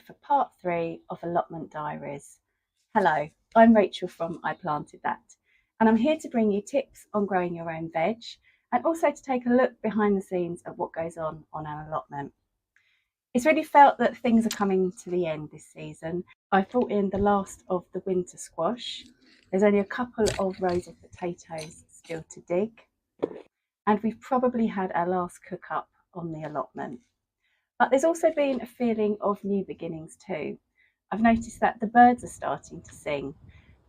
for part 3 of Allotment Diaries. Hello, I'm Rachel from I Planted That, and I'm here to bring you tips on growing your own veg and also to take a look behind the scenes of what goes on an allotment. It's really felt that things are coming to the end this season. I brought in the last of the winter squash. There's only a couple of rows of potatoes still to dig, and we've probably had our last cook up on the allotment. But there's also been a feeling of new beginnings too. I've noticed that the birds are starting to sing.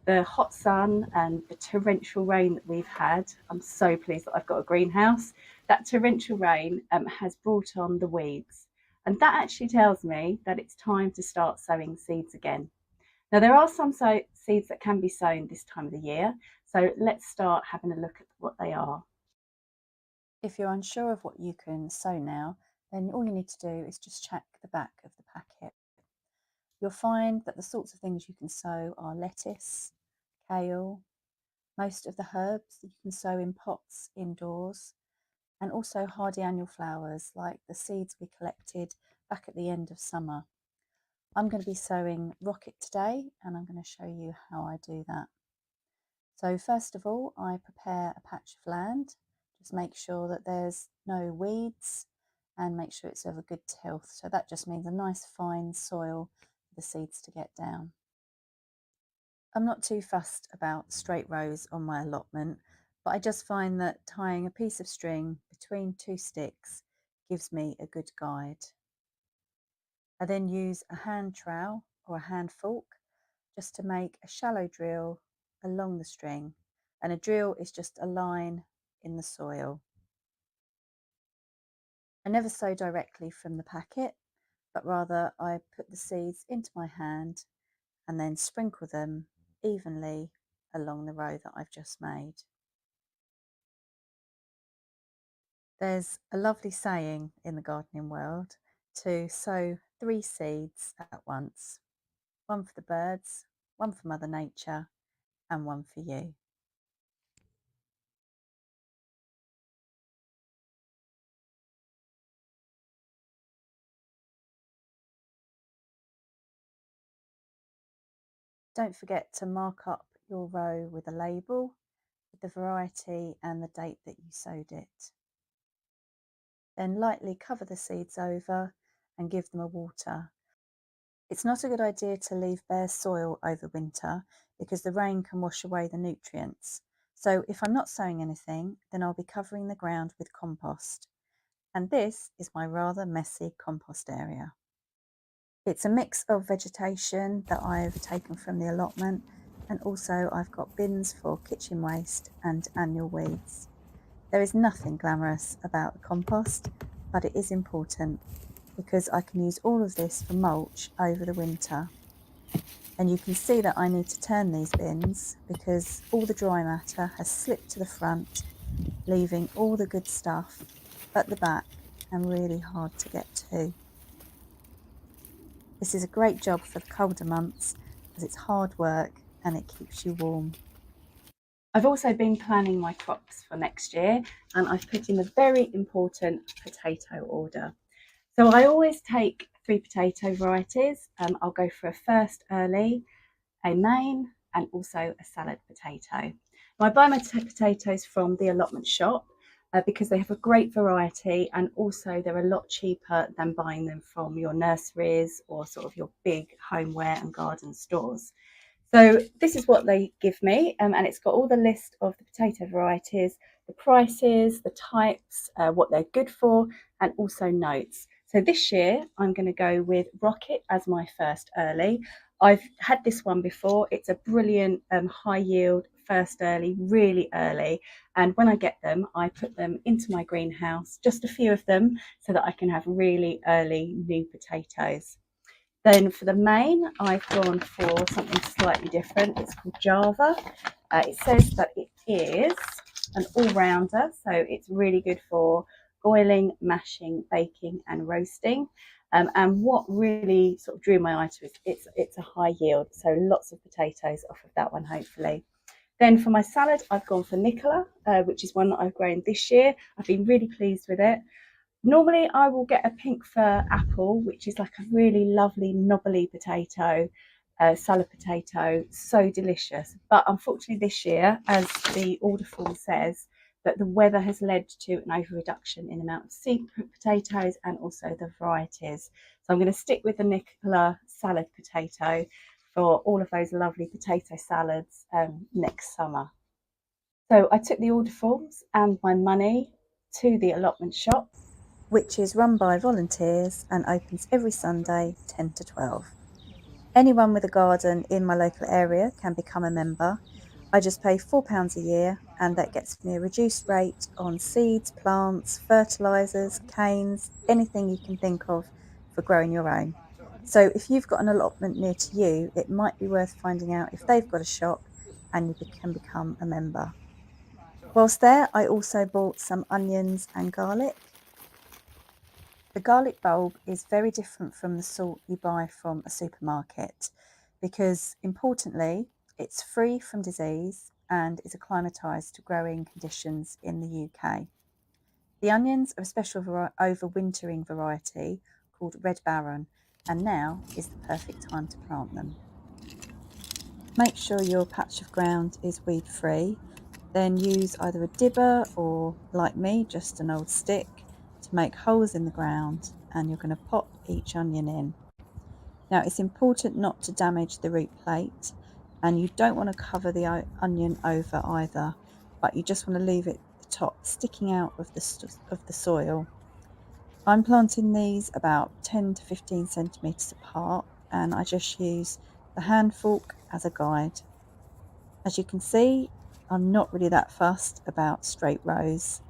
The hot sun and the torrential rain that we've had, I'm so pleased that I've got a greenhouse. That torrential rain has brought on the weeds. And that actually tells me that it's time to start sowing seeds again. Now, there are some seeds that can be sown this time of the year. So let's start having a look at what they are. If you're unsure of what you can sow now, then all you need to do is just check the back of the packet. You'll find that the sorts of things you can sow are lettuce, kale, most of the herbs that you can sow in pots indoors, and also hardy annual flowers like the seeds we collected back at the end of summer. I'm going to be sowing rocket today, and I'm going to show you how I do that. So first of all, I prepare a patch of land. Just make sure that there's no weeds and make sure it's of a good tilth. So that just means a nice fine soil for the seeds to get down. I'm not too fussed about straight rows on my allotment, but I just find that tying a piece of string between two sticks gives me a good guide. I then use a hand trowel or a hand fork just to make a shallow drill along the string, and a drill is just a line in the soil. I never sow directly from the packet, but rather I put the seeds into my hand and then sprinkle them evenly along the row that I've just made. There's a lovely saying in the gardening world to sow 3 seeds at once. One for the birds, one for Mother Nature, and one for you. Don't forget to mark up your row with a label with the variety and the date that you sowed it. Then lightly cover the seeds over and give them a water. It's not a good idea to leave bare soil over winter because the rain can wash away the nutrients. So if I'm not sowing anything, then I'll be covering the ground with compost. And this is my rather messy compost area. It's a mix of vegetation that I've taken from the allotment, and also I've got bins for kitchen waste and annual weeds. There is nothing glamorous about the compost, but it is important because I can use all of this for mulch over the winter. And you can see that I need to turn these bins because all the dry matter has slipped to the front, leaving all the good stuff at the back and really hard to get to. This is a great job for the colder months as it's hard work and it keeps you warm. I've also been planning my crops for next year, and I've put in a very important potato order. So I always take 3 potato varieties. I'll go for a first early, a main, and also a salad potato. Now, I buy my potatoes from the allotment shop because they have a great variety, and also they're a lot cheaper than buying them from your nurseries or sort of your big homeware and garden stores. So this is what they give me, and it's got all the list of the potato varieties, the prices, the types, what they're good for, and also notes. So this year I'm going to go with Rocket as my first early. I've had this one before. It's a brilliant high yield first early, really early. And when I get them, I put them into my greenhouse, just a few of them, so that I can have really early new potatoes. Then for the main, I've gone for something slightly different. It's called Java. It says that it is an all-rounder, so it's really good for boiling, mashing, baking and roasting. And what really sort of drew my eye to it, it's a high yield, so lots of potatoes off of that one, hopefully. Then for my salad, I've gone for Nicola, which is one that I've grown this year. I've been really pleased with it. Normally I will get a pink fir apple, which is like a really lovely knobbly potato, salad potato, so delicious. But unfortunately this year, as the order form says, that the weather has led to an over reduction in the amount of seed potatoes and also the varieties. So I'm going to stick with the Nicola salad potato for all of those lovely potato salads next summer. So I took the order forms and my money to the allotment shop, which is run by volunteers and opens every Sunday 10 to 12. Anyone with a garden in my local area can become a member. I just pay £4 a year, and that gets me a reduced rate on seeds, plants, fertilisers, canes, anything you can think of for growing your own. So if you've got an allotment near to you, it might be worth finding out if they've got a shop and you can become a member. Whilst there, I also bought some onions and garlic. The garlic bulb is very different from the sort you buy from a supermarket because, importantly, it's free from disease and is acclimatised to growing conditions in the UK. The onions are a special overwintering variety called Red Baron, and now is the perfect time to plant them. Make sure your patch of ground is weed free. Then use either a dibber or, like me, just an old stick to make holes in the ground, and you're going to pop each onion in. Now it's important not to damage the root plate, and you don't want to cover the onion over either, but you just want to leave it the top sticking out of the soil. I'm planting these about 10 to 15 centimetres apart, and I just use the hand fork as a guide. As you can see, I'm not really that fussed about straight rows,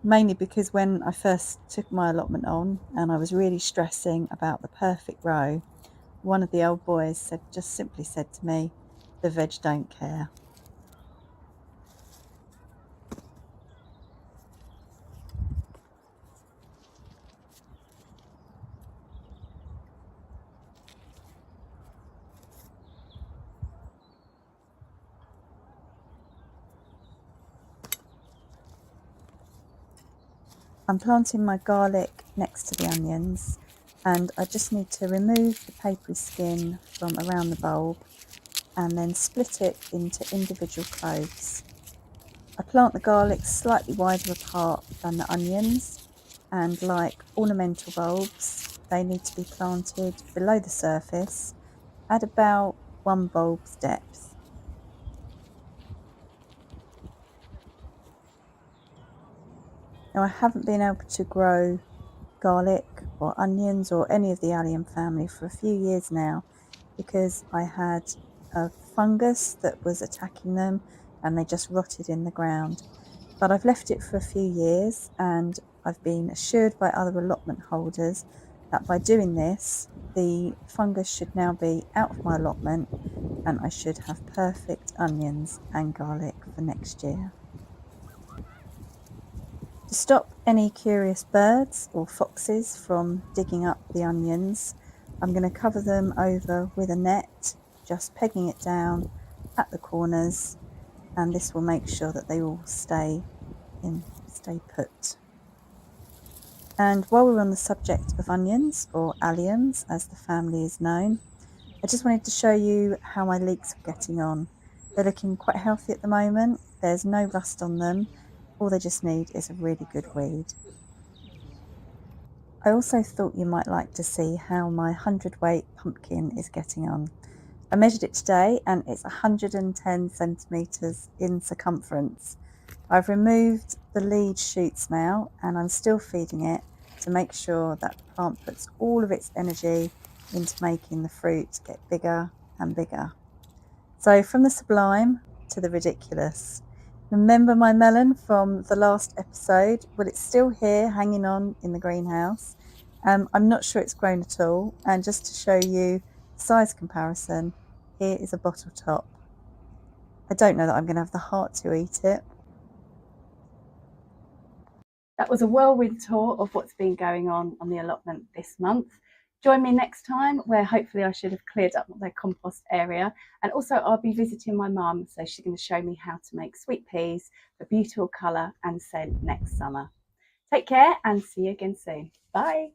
mainly because when I first took my allotment on and I was really stressing about the perfect row, one of the old boys just simply said to me, "The veg don't care." I'm planting my garlic next to the onions, and I just need to remove the papery skin from around the bulb and then split it into individual cloves. I plant the garlic slightly wider apart than the onions, and like ornamental bulbs, they need to be planted below the surface at about one bulb's depth. Now I haven't been able to grow garlic or onions or any of the allium family for a few years now because I had a fungus that was attacking them and they just rotted in the ground. But I've left it for a few years, and I've been assured by other allotment holders that by doing this, the fungus should now be out of my allotment and I should have perfect onions and garlic for next year. To stop any curious birds or foxes from digging up the onions, I'm going to cover them over with a net, just pegging it down at the corners, and this will make sure that they all stay put. And while we're on the subject of onions, or alliums as the family is known, I just wanted to show you how my leeks are getting on. They're looking quite healthy at the moment. There's no rust on them. All they just need is a really good weed. I also thought you might like to see how my 100-weight pumpkin is getting on. I measured it today and it's 110 centimetres in circumference. I've removed the lead shoots now, and I'm still feeding it to make sure that the plant puts all of its energy into making the fruit get bigger and bigger. So from the sublime to the ridiculous. Remember my melon from the last episode? Well, it's still here hanging on in the greenhouse. I'm not sure it's grown at all. And just to show you the size comparison, here is a bottle top. I don't know that I'm going to have the heart to eat it. That was a whirlwind tour of what's been going on the allotment this month. Join me next time, where hopefully I should have cleared up their compost area, and also I'll be visiting my mum, so she's going to show me how to make sweet peas for beautiful colour and scent next summer. Take care and see you again soon. Bye.